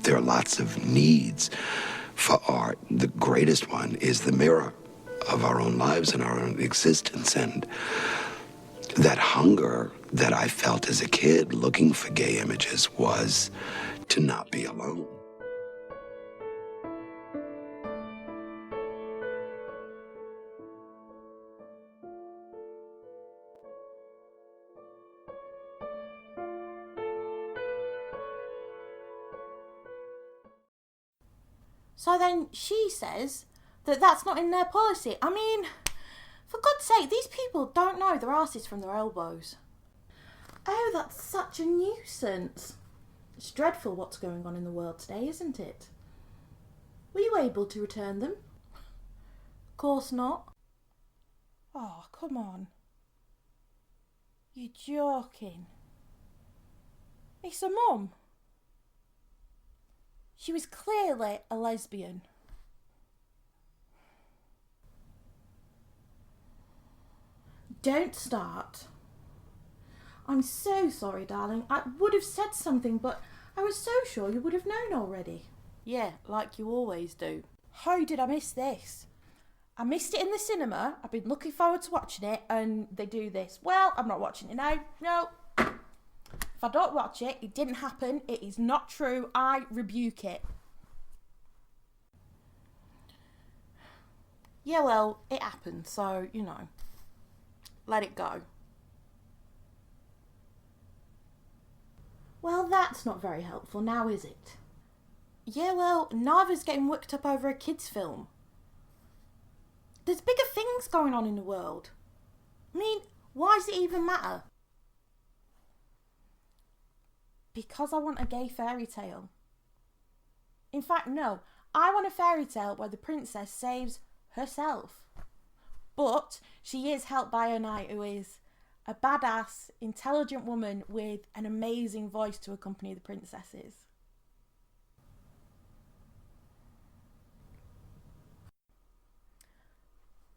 There are lots of needs for art. The greatest one is the mirror of our own lives and our own existence. And that hunger that I felt as a kid looking for gay images was to not be alone. So then she says that that's not in their policy. I mean, for God's sake, these people don't know their arses from their elbows. Oh, that's such a nuisance. It's dreadful what's going on in the world today, isn't it? Were you able to return them? Of course not. Oh, come on. You're joking. It's a mum. She was clearly a lesbian. Don't start. I'm so sorry, darling. I would have said something, but I was so sure you would have known already. Yeah, like you always do. How did I miss this? I missed it in the cinema. I've been looking forward to watching it, and they do this. Well, I'm not watching it now. No. If I don't watch it, it didn't happen. It is not true. I rebuke it. Yeah, well, it happened, so, you know, let it go. Well, that's not very helpful now, is it? Yeah, well, neither's getting worked up over a kid's film. There's bigger things going on in the world. I mean, why does it even matter? Because I want a gay fairy tale. In fact, no. I want a fairy tale where the princess saves herself. But she is helped by her knight, who is a badass, intelligent woman with an amazing voice to accompany the princesses.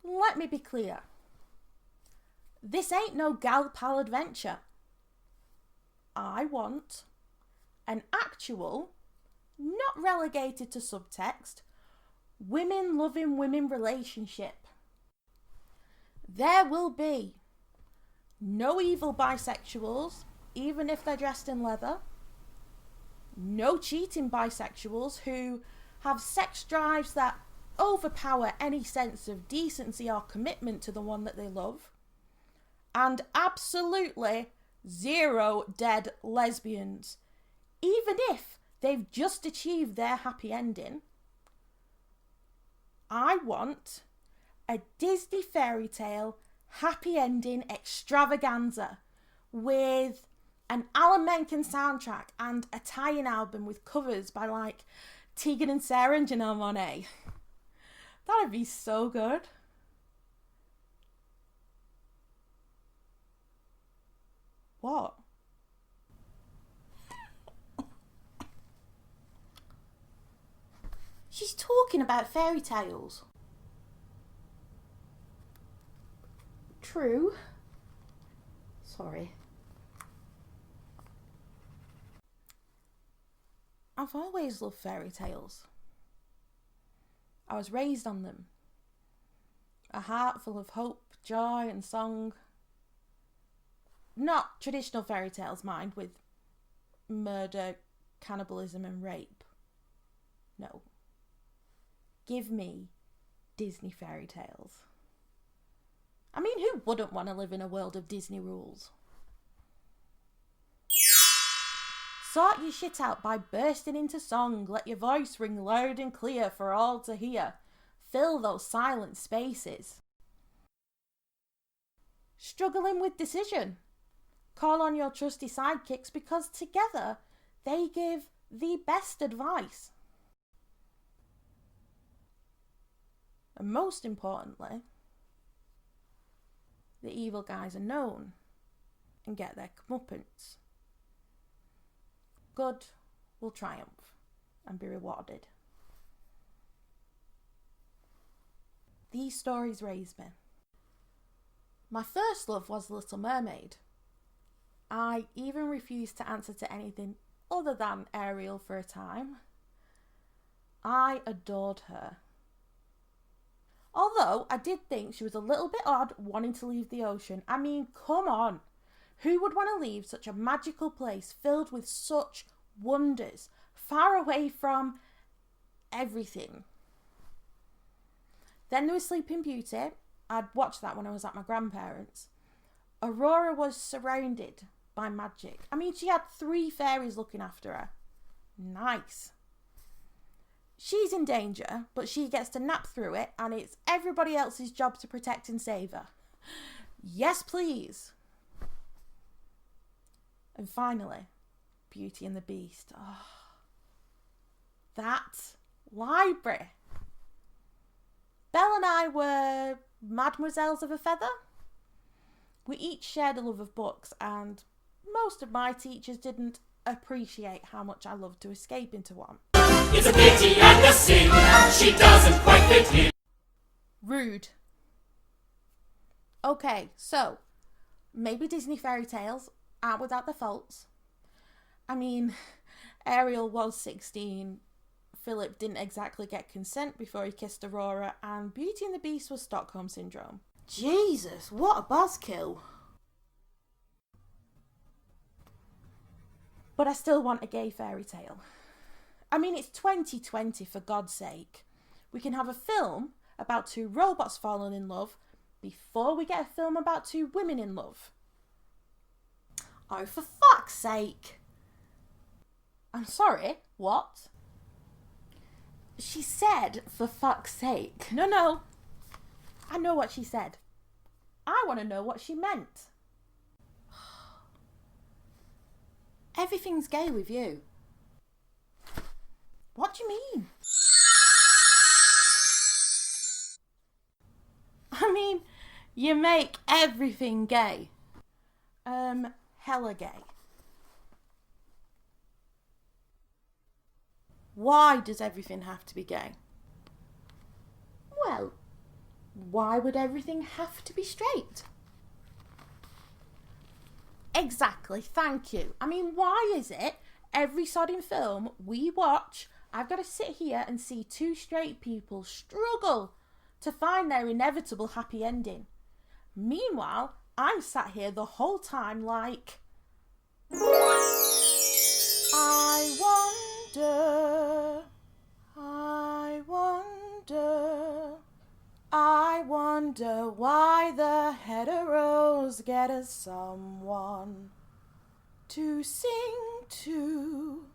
Let me be clear. This ain't no gal pal adventure. I want an actual, not relegated to subtext, women loving women relationship. There will be no evil bisexuals, even if they're dressed in leather. No cheating bisexuals who have sex drives that overpower any sense of decency or commitment to the one that they love. And absolutely zero dead lesbians, even if they've just achieved their happy ending. I want a Disney fairy tale happy ending extravaganza with an Alan Menken soundtrack and a tie-in album with covers by like Tegan and Sarah and Janelle Monáe. That'd be so good. What? She's talking about fairy tales. True. Sorry. I've always loved fairy tales. I was raised on them. A heart full of hope, joy and song. Not traditional fairy tales, mind, with murder, cannibalism and rape. No. Give me Disney fairy tales. I mean, who wouldn't want to live in a world of Disney rules? Sort your shit out by bursting into song. Let your voice ring loud and clear for all to hear. Fill those silent spaces. Struggling with decision? Call on your trusty sidekicks because together they give the best advice. And most importantly, the evil guys are known and get their comeuppance. Good will triumph and be rewarded. These stories raised me. My first love was The Little Mermaid. I even refused to answer to anything other than Ariel for a time. I adored her. Although I did think she was a little bit odd wanting to leave the ocean. I mean, come on. Who would want to leave such a magical place filled with such wonders, far away from everything? Then there was Sleeping Beauty. I'd watched that when I was at my grandparents'. Aurora was surrounded by magic. I mean, she had 3 fairies looking after her. Nice. She's in danger, but she gets to nap through it, and it's everybody else's job to protect and save her. Yes, please. And finally, Beauty and the Beast. Oh, that library. Belle and I were mademoiselles of a feather. We each shared a love of books, and most of my teachers didn't appreciate how much I loved to escape into one. It's a pity and a sin, she doesn't quite fit in. Rude. Okay, so maybe Disney fairy tales aren't without their faults. I mean, Ariel was 16, Philip didn't exactly get consent before he kissed Aurora, and Beauty and the Beast was Stockholm Syndrome. Jesus, what a buzzkill. But I still want a gay fairy tale. I mean, it's 2020, for God's sake. We can have a film about 2 robots falling in love before we get a film about 2 women in love. Oh, for fuck's sake. I'm sorry, what? She said, for fuck's sake. No. I know what she said. I want to know what she meant. Everything's gay with you. What do you mean? I mean, you make everything gay. Hella gay. Why does everything have to be gay? Well, why would everything have to be straight? Exactly, thank you. I mean, why is it every sodding film we watch, I've got to sit here and see 2 straight people struggle to find their inevitable happy ending? Meanwhile, I'm sat here the whole time like, I wonder why the heteros get us someone to sing to,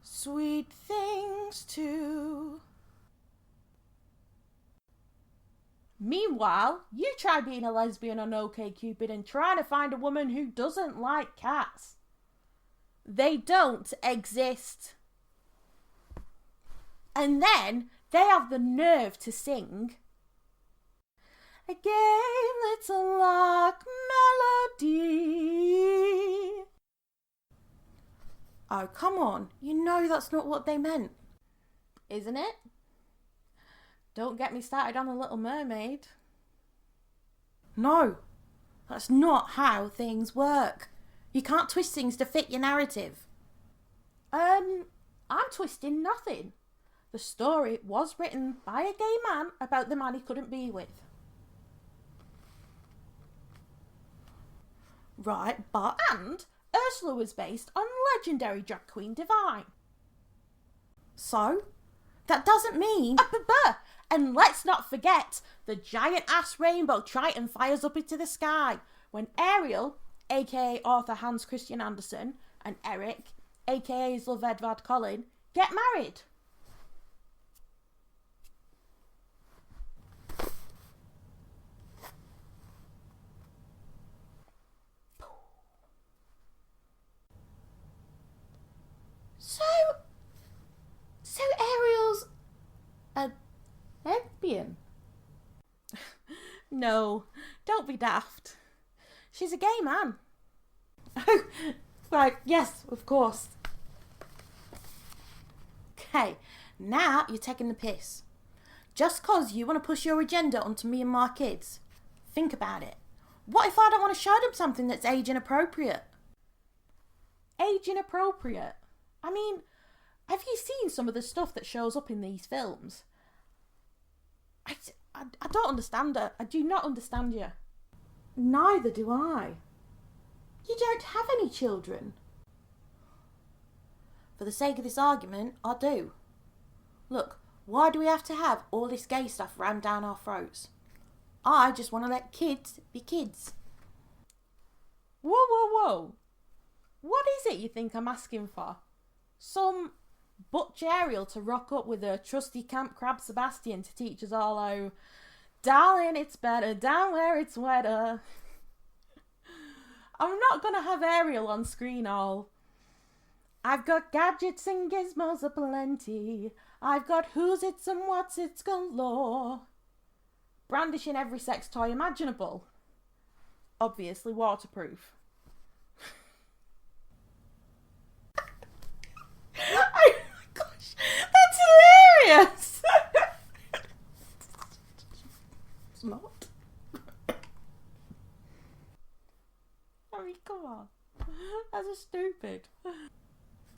sweet things to. Meanwhile, you try being a lesbian on OkCupid and trying to find a woman who doesn't like cats. They don't exist. And then they have the nerve to sing a gay little lark melody. Oh, come on. You know that's not what they meant. Isn't it? Don't get me started on The Little Mermaid. No, that's not how things work. You can't twist things to fit your narrative. I'm twisting nothing. The story was written by a gay man about the man he couldn't be with. Right, and Ursula was based on legendary drag queen Divine. So, that doesn't mean... And let's not forget the giant ass rainbow Triton fires up into the sky when Ariel, aka author Hans Christian Andersen, and Eric, aka his love Edvard Collin, get married. So Ariel's a lesbian? No, don't be daft. She's a gay man. Oh, right, yes, of course. Okay, now you're taking the piss. Just 'cause you want to push your agenda onto me and my kids. Think about it. What if I don't want to show them something that's age inappropriate? Age inappropriate? I mean, Have you seen some of the stuff that shows up in these films? I don't understand her. I do not understand you. Neither do I. You don't have any children. For the sake of this argument, I do. Look, why do we have to have all this gay stuff rammed down our throats? I just want to let kids be kids. Whoa, whoa, whoa. What is it you think I'm asking for? Some Butch Ariel to rock up with a trusty camp crab Sebastian to teach us all how, darling, it's better down where it's wetter. I'm not going to have Ariel on screen all, I've got gadgets and gizmos aplenty. I've got who's its and what's its galore. Brandishing every sex toy imaginable. Obviously waterproof. Oh my gosh, that's hilarious! It's not. I mean, come on. That's stupid.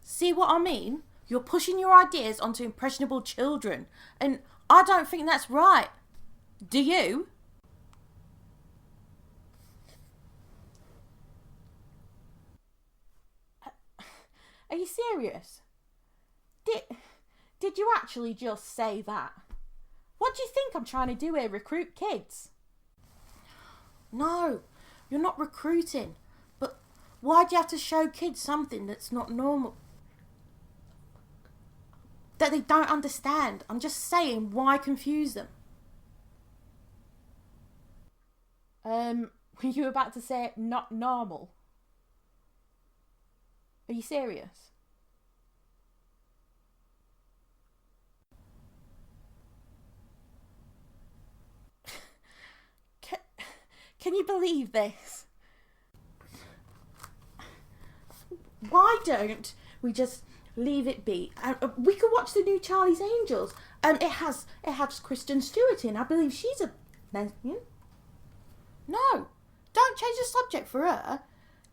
See what I mean? You're pushing your ideas onto impressionable children, and I don't think that's right. Do you? Are you serious? Did you actually just say that? What do you think I'm trying to do here? Recruit kids? No, you're not recruiting. But why do you have to show kids something that's not normal? That they don't understand. I'm just saying, why confuse them? Were you about to say not normal? Are you serious? Can you believe this? Why don't we just leave it be? We could watch the new Charlie's Angels. It has Kristen Stewart in. I believe she's a lesbian. No, don't change the subject for her.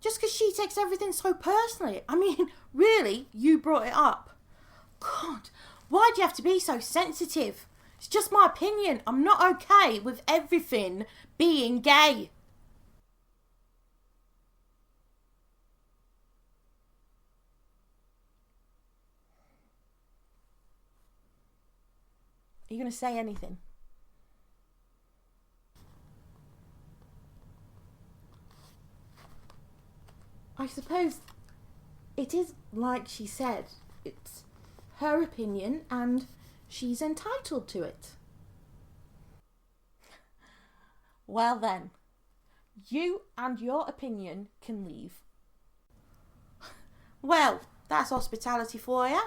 Just because she takes everything so personally. I mean, really, you brought it up. God, why do you have to be so sensitive? It's just my opinion. I'm not okay with everything being gay. Are you going to say anything? I suppose it is like she said. It's her opinion and she's entitled to it. Well then, you and your opinion can leave. Well, that's hospitality for you.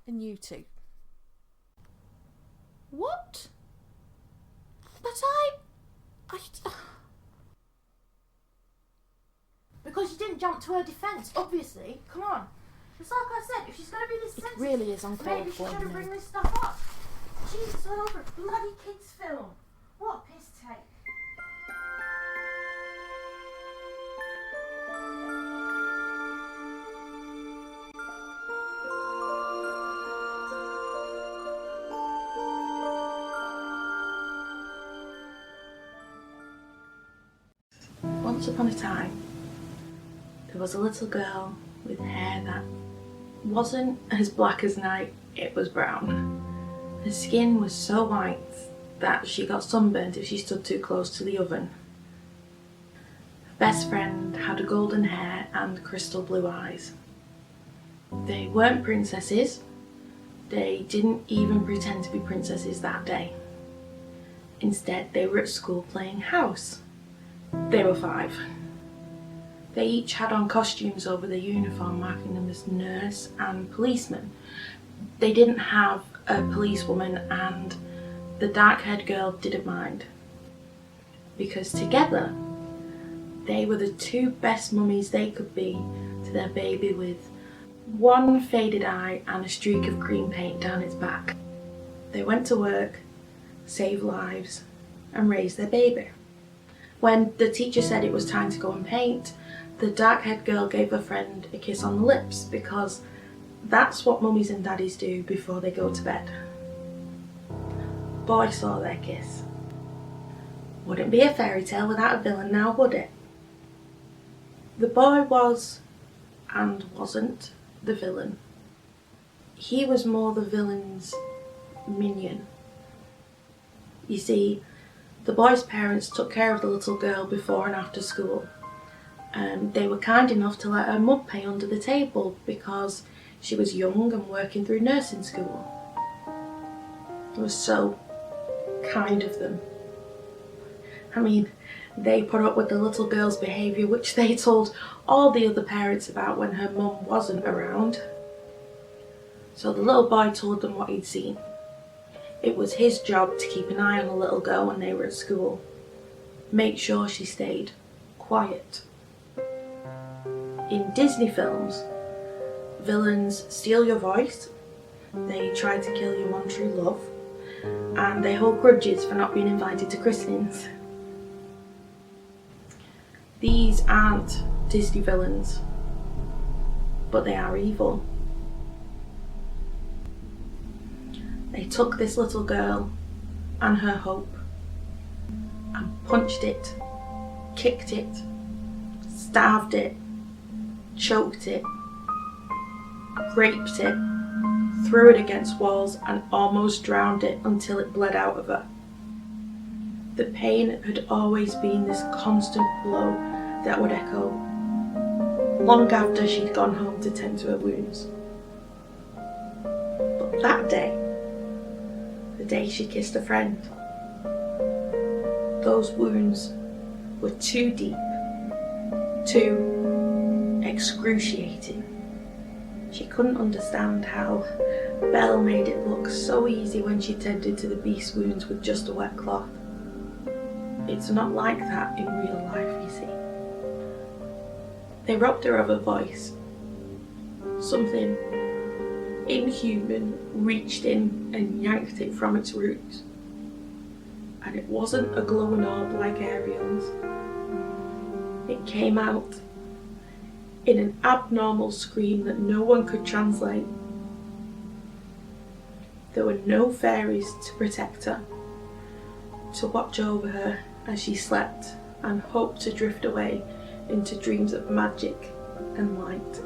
And you too. What? But I... Because you didn't jump to her defence, obviously. Come on. It's like I said, if she's going to be this sensitive, It really is uncalled maybe she for, shouldn't isn't bring it? this stuff up. Jesus, all over a bloody kids' film. What a piss take. Once upon a time, there was a little girl with hair that wasn't as black as night, it was brown. Her skin was so white that she got sunburnt if she stood too close to the oven. Her best friend had golden hair and crystal blue eyes. They weren't princesses. They didn't even pretend to be princesses that day. Instead, they were at school playing house. They were 5. They each had on costumes over their uniform marking them as nurse and policeman. They didn't have a policewoman, and the dark-haired girl didn't mind. Because together, they were the 2 best mummies they could be to their baby with one faded eye and a streak of green paint down its back. They went to work, saved lives, and raised their baby. When the teacher said it was time to go and paint, The dark-haired girl gave her friend a kiss on the lips because that's what mummies and daddies do before they go to bed. Boy saw their kiss. Wouldn't be a fairy tale without a villain now, would it? The boy was, and wasn't, the villain. He was more the villain's minion. You see, the boy's parents took care of the little girl before and after school. They were kind enough to let her mum pay under the table because she was young and working through nursing school. It was so kind of them. I mean, they put up with the little girl's behaviour, which they told all the other parents about when her mum wasn't around. So the little boy told them what he'd seen. It was his job to keep an eye on the little girl when they were at school. Make sure she stayed quiet. In Disney films, villains steal your voice, they try to kill your one true love, and they hold grudges for not being invited to christenings. These aren't Disney villains, but they are evil. They took this little girl and her hope and punched it, kicked it, starved it, choked it, raped it, threw it against walls and almost drowned it until it bled out of her. The pain had always been this constant blow that would echo long after she'd gone home to tend to her wounds. But that day, the day she kissed a friend, those wounds were too deep, too excruciating. She couldn't understand how Belle made it look so easy when she tended to the beast's wounds with just a wet cloth. It's not like that in real life, you see. They robbed her of her voice. Something inhuman reached in and yanked it from its roots. And it wasn't a glowing orb like Ariel's. It came out in an abnormal scream that no one could translate. There were no fairies to protect her, to watch over her as she slept and hoped to drift away into dreams of magic and light.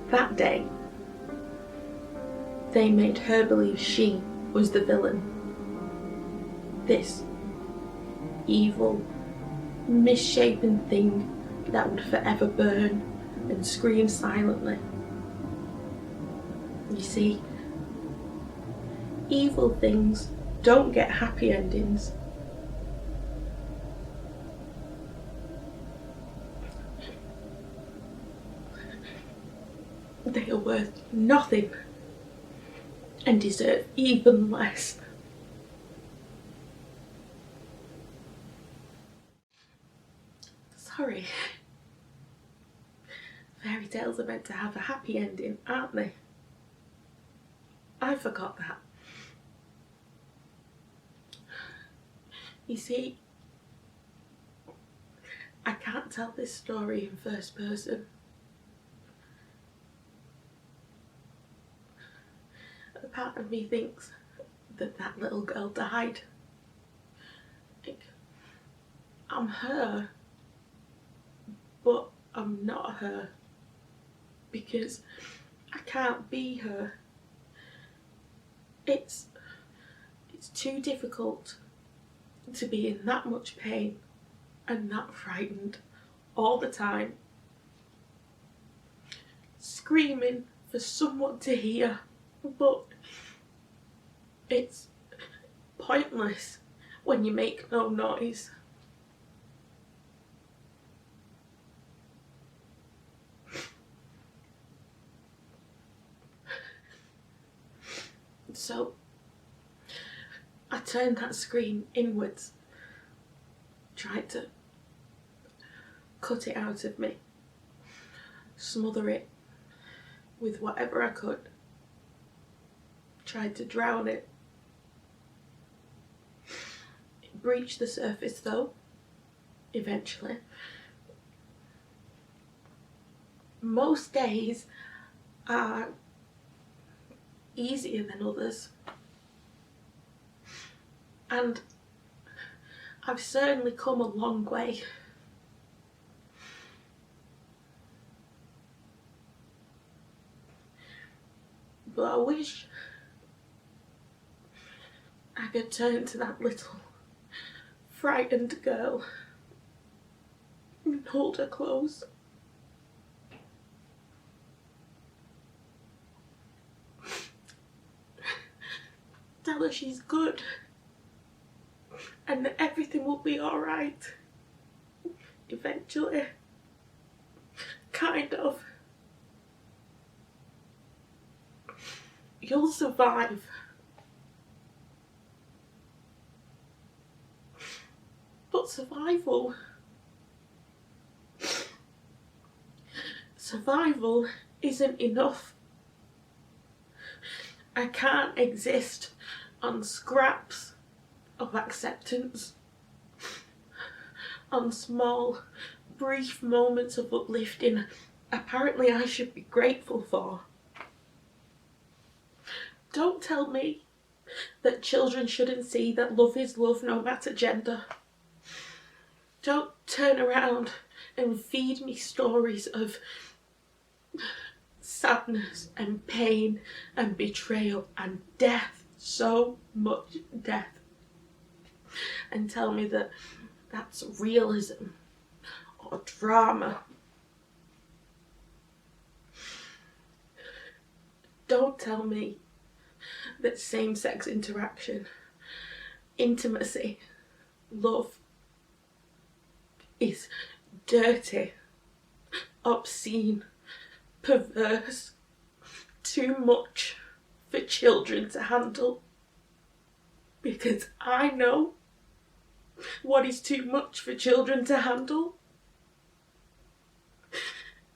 That day, they made her believe she was the villain. This evil, misshapen thing that would forever burn and scream silently. You see, evil things don't get happy endings. They are worth nothing and deserve even less. Sorry. Fairy tales are meant to have a happy ending, aren't they? I forgot that. You see, I can't tell this story in first person. A part of me thinks that that little girl died. Like, I'm her, but I'm not her, because I can't be her. It's too difficult to be in that much pain and that frightened all the time, screaming for someone to hear, but it's pointless when you make no noise. So I turned that scream inwards, tried to cut it out of me, smother it with whatever I could, tried to drown it. It breached the surface though, eventually. Most days are easier than others, and I've certainly come a long way. But I wish I could turn to that little frightened girl and hold her close. Tell her she's good and that everything will be alright. Eventually. Kind of. You'll survive. But survival isn't enough. I can't exist on scraps of acceptance, on small, brief moments of uplifting apparently I should be grateful for. Don't tell me that children shouldn't see that love is love no matter gender. Don't turn around and feed me stories of sadness and pain and betrayal and death, so much death, and tell me that that's realism or drama. Don't tell me that same-sex interaction, intimacy, love is dirty, obscene, perverse, too much for children to handle. Because I know what is too much for children to handle.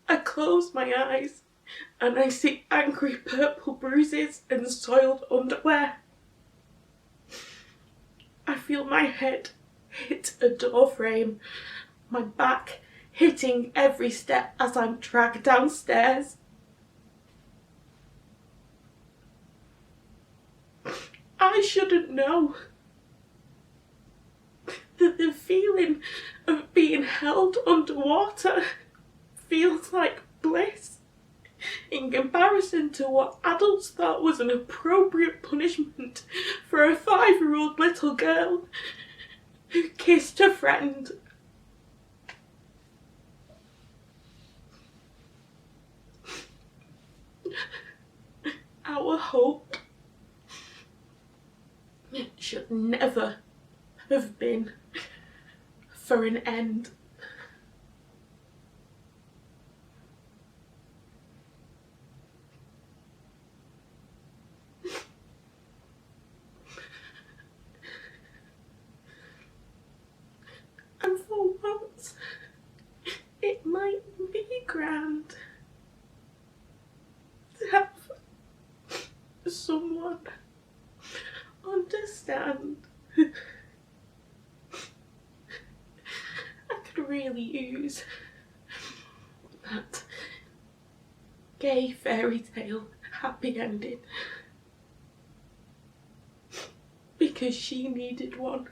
I close my eyes and I see angry purple bruises and soiled underwear. I feel my head hit a door frame, my back hitting every step as I'm dragged downstairs. I shouldn't know that the feeling of being held underwater feels like bliss in comparison to what adults thought was an appropriate punishment for a 5-year-old little girl who kissed a friend. Our hope should never have been for an end. And for once, it might be grand to have someone understand. I could really use that gay fairy tale happy ending because she needed one.